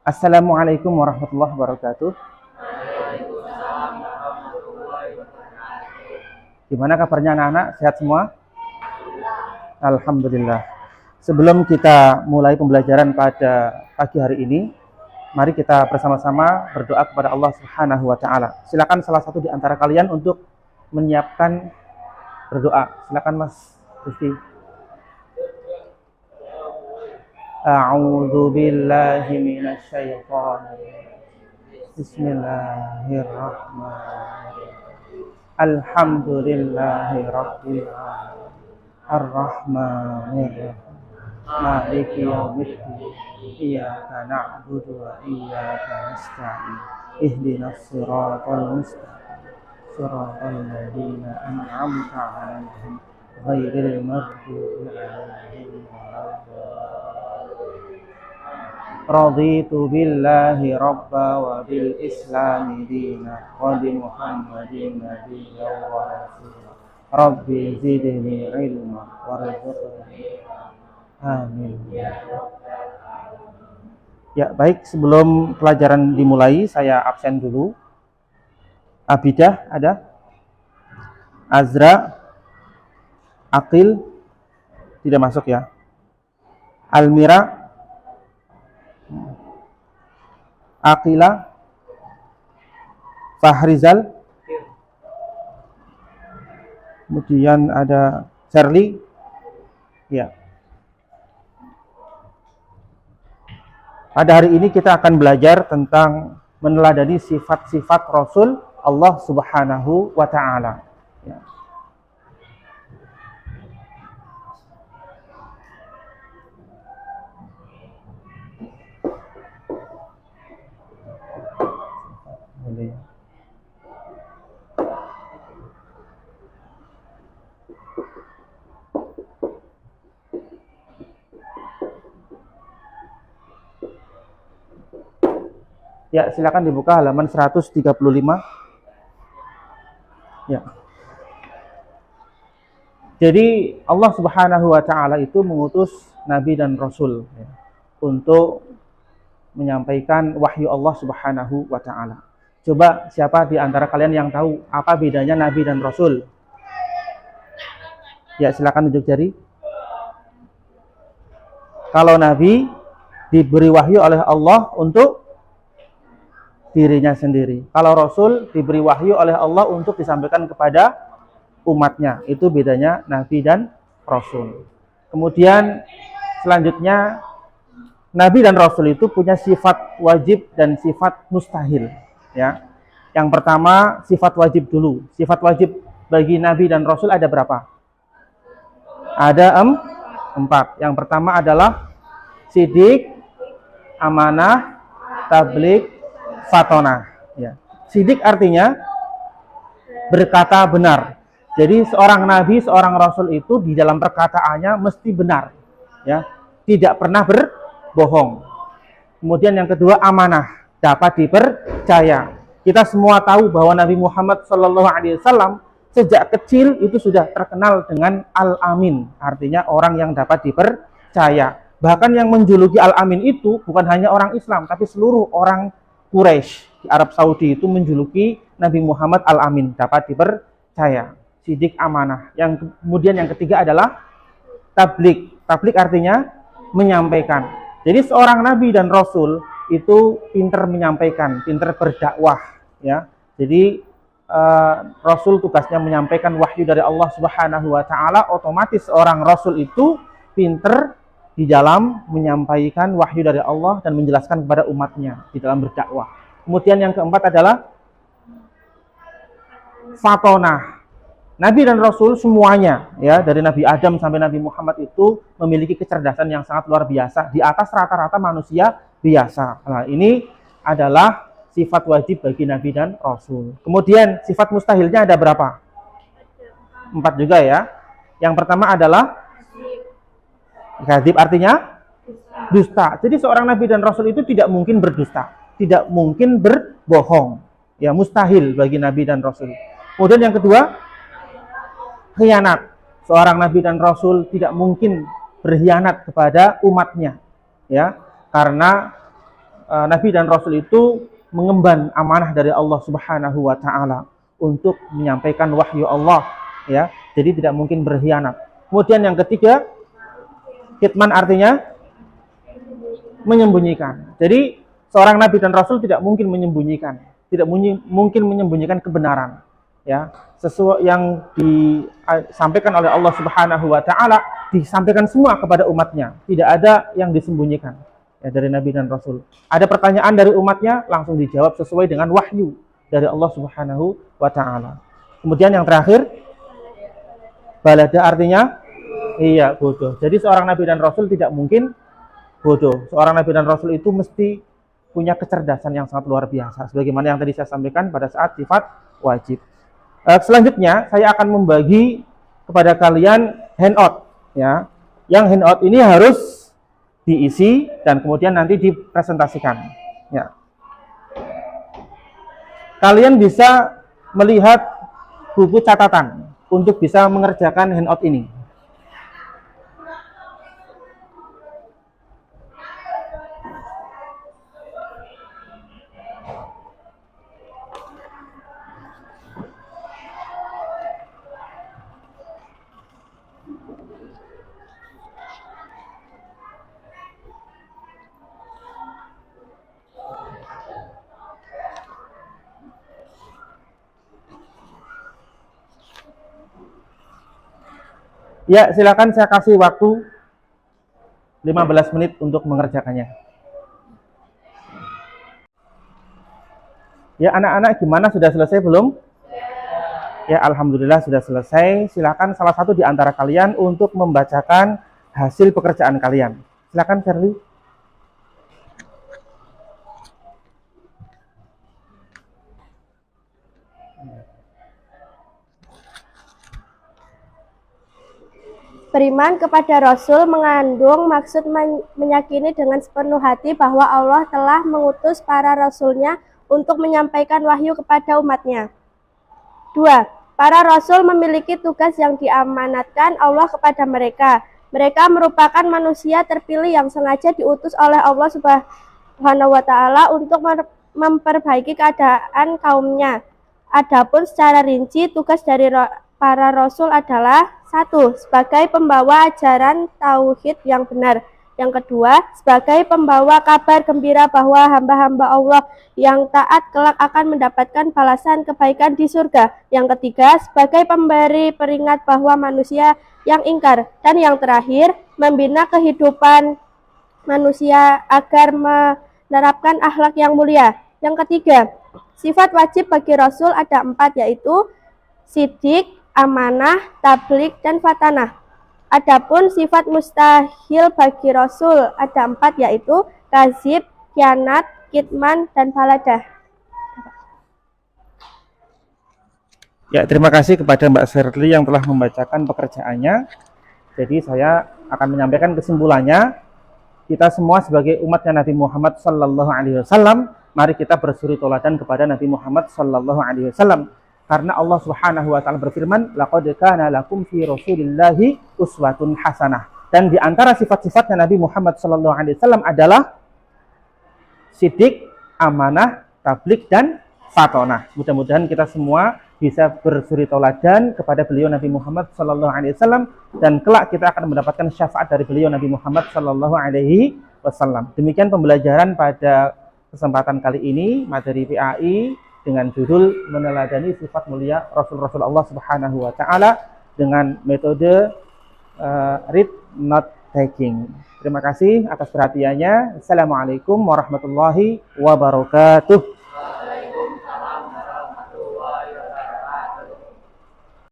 Assalamualaikum warahmatullahi wabarakatuh. Gimana kabarnya anak-anak? Sehat semua? Alhamdulillah. Sebelum kita mulai pembelajaran pada pagi hari ini, mari kita bersama-sama berdoa kepada Allah Subhanahu wa taala. Silakan salah satu di antara kalian untuk menyiapkan berdoa. Silakan Mas Rizky. A'udzu billahi minasy syaithanir rajim. Bismillahirrahmanirrahim. Alhamdulillahi rabbil alamin. Ar-rahmanir rahim. Maliki yaumiddin. Iyyaka na'budu wa iyyaka nasta'in. Ihdinas siratal mustaqim. Siratal ladzina an'amta 'alaihim ghairil maghdubi 'alaihim waladdallin. Raditu billahi rabba wa bil islami dina wa bi muhammadin nabiyyan wa rasula. Rabbi zidni ilma warzuqni. Amin. Ya, baik, sebelum pelajaran dimulai saya absen dulu. Abidah ada? Azra, Aqil tidak masuk ya. Almira, Aqila, Fahrizal, kemudian ada Charlie, ya. Pada hari ini kita akan belajar tentang meneladani sifat-sifat Rasul Allah Subhanahu wa taala. Ya. Ya, silakan dibuka halaman 135. Ya. Jadi Allah Subhanahu wa taala itu mengutus nabi dan rasul ya, untuk menyampaikan wahyu Allah Subhanahu wa taala. Coba siapa di antara kalian yang tahu apa bedanya nabi dan rasul? Ya, silakan tunjuk jari. Kalau nabi diberi wahyu oleh Allah untuk dirinya sendiri. Kalau Rasul diberi wahyu oleh Allah untuk disampaikan kepada umatnya. Itu bedanya Nabi dan Rasul. Kemudian selanjutnya Nabi dan Rasul itu punya sifat wajib dan sifat mustahil. Ya. Yang pertama sifat wajib dulu. Sifat wajib bagi Nabi dan Rasul ada berapa? Ada 4. Yang pertama adalah sidik, amanah, tabligh, fatonah. Ya. Sidik artinya berkata benar. Jadi seorang nabi, seorang rasul itu di dalam perkataannya mesti benar. Ya. Tidak pernah berbohong. Kemudian yang kedua amanah, dapat dipercaya. Kita semua tahu bahwa Nabi Muhammad SAW sejak kecil itu sudah terkenal dengan Al-Amin. Artinya orang yang dapat dipercaya. Bahkan yang menjuluki Al-Amin itu bukan hanya orang Islam, tapi seluruh orang Quraisy di Arab Saudi itu menjuluki Nabi Muhammad Al-Amin, dapat dipercaya. Sidik, amanah. Kemudian yang ketiga adalah tabligh. Tabligh artinya menyampaikan. Jadi seorang nabi dan rasul itu pintar menyampaikan, pintar berdakwah ya. Jadi rasul tugasnya menyampaikan wahyu dari Allah Subhanahu wa taala, otomatis seorang rasul itu pintar di dalam menyampaikan wahyu dari Allah dan menjelaskan kepada umatnya di dalam berdakwah. Kemudian yang keempat adalah fatonah. Nabi dan Rasul semuanya, ya dari Nabi Adam sampai Nabi Muhammad itu memiliki kecerdasan yang sangat luar biasa di atas rata-rata manusia biasa. Nah, ini adalah sifat wajib bagi Nabi dan Rasul. Kemudian sifat mustahilnya ada berapa? 4 juga ya. Yang pertama adalah kadzib, artinya dusta. Jadi seorang nabi dan rasul itu tidak mungkin berdusta, tidak mungkin berbohong. Ya, mustahil bagi nabi dan rasul. Kemudian yang kedua, khianat. Seorang nabi dan rasul tidak mungkin berkhianat kepada umatnya. Ya, karena Nabi dan Rasul itu mengemban amanah dari Allah Subhanahu wa taala untuk menyampaikan wahyu Allah, ya. Jadi tidak mungkin berkhianat. Kemudian yang ketiga, kitman artinya menyembunyikan. Jadi seorang Nabi dan Rasul tidak mungkin menyembunyikan, tidak mungkin menyembunyikan kebenaran, ya. Sesuatu yang disampaikan oleh Allah Subhanahu wa taala disampaikan semua kepada umatnya, tidak ada yang disembunyikan, ya, dari Nabi dan Rasul. Ada pertanyaan dari umatnya, langsung dijawab sesuai dengan wahyu dari Allah Subhanahu wa taala. Kemudian yang terakhir, balada artinya iya, bodoh. Jadi seorang Nabi dan Rasul tidak mungkin bodoh. Seorang Nabi dan Rasul itu mesti punya kecerdasan yang sangat luar biasa, sebagaimana yang tadi saya sampaikan pada saat sifat wajib. Selanjutnya saya akan membagi kepada kalian handout, ya. Yang handout ini harus diisi dan kemudian nanti dipresentasikan, ya. Kalian bisa melihat buku catatan untuk bisa mengerjakan handout ini. Ya, silakan saya kasih waktu 15 menit untuk mengerjakannya. Ya, anak-anak gimana, sudah selesai belum? Ya, alhamdulillah sudah selesai. Silakan salah satu di antara kalian untuk membacakan hasil pekerjaan kalian. Silakan Shirley. Beriman kepada Rasul mengandung maksud meyakini dengan sepenuh hati bahwa Allah telah mengutus para Rasul-Nya untuk menyampaikan wahyu kepada umatnya. 2. Para Rasul memiliki tugas yang diamanatkan Allah kepada mereka. Mereka merupakan manusia terpilih yang sengaja diutus oleh Allah Subhanahu wa taala untuk memperbaiki keadaan kaumnya. Adapun secara rinci, tugas dari para Rasul adalah: 1. Sebagai pembawa ajaran tauhid yang benar. Yang kedua, sebagai pembawa kabar gembira bahwa hamba-hamba Allah yang taat kelak akan mendapatkan balasan kebaikan di surga. Yang ketiga, sebagai pemberi peringat bahwa manusia yang ingkar. Dan yang terakhir, membina kehidupan manusia agar menerapkan akhlak yang mulia. Yang ketiga, sifat wajib bagi Rasul ada 4, yaitu sidik, amanah, tabligh, dan fatanah. Adapun sifat mustahil bagi Rasul ada 4, yaitu kazib, khianat, kitman, dan baladah. Ya, terima kasih kepada Mbak Shirley yang telah membacakan pekerjaannya. Jadi saya akan menyampaikan kesimpulannya. Kita semua sebagai umatnya Nabi Muhammad sallallahu alaihi wasallam, mari kita bersuri toladan kepada Nabi Muhammad sallallahu alaihi wasallam. Karena Allah Subhanahu wa taala berfirman, laqad kana lakum fi Rasulillahi uswatun hasanah. Dan di antara sifat-sifatnya Nabi Muhammad sallallahu alaihi wasallam adalah sidik, amanah, tabligh, dan fatonah. Mudah-mudahan kita semua bisa bersuri toladan kepada beliau Nabi Muhammad sallallahu alaihi wasallam, dan kelak kita akan mendapatkan syafaat dari beliau Nabi Muhammad sallallahu alaihi wasallam. Demikian pembelajaran pada kesempatan kali ini materi PAI dengan judul meneladani sifat mulia Rasul-Rasul Allah Subhanahu wa taala dengan metode read not taking. Terima kasih atas perhatiannya. Assalamualaikum warahmatullahi wabarakatuh.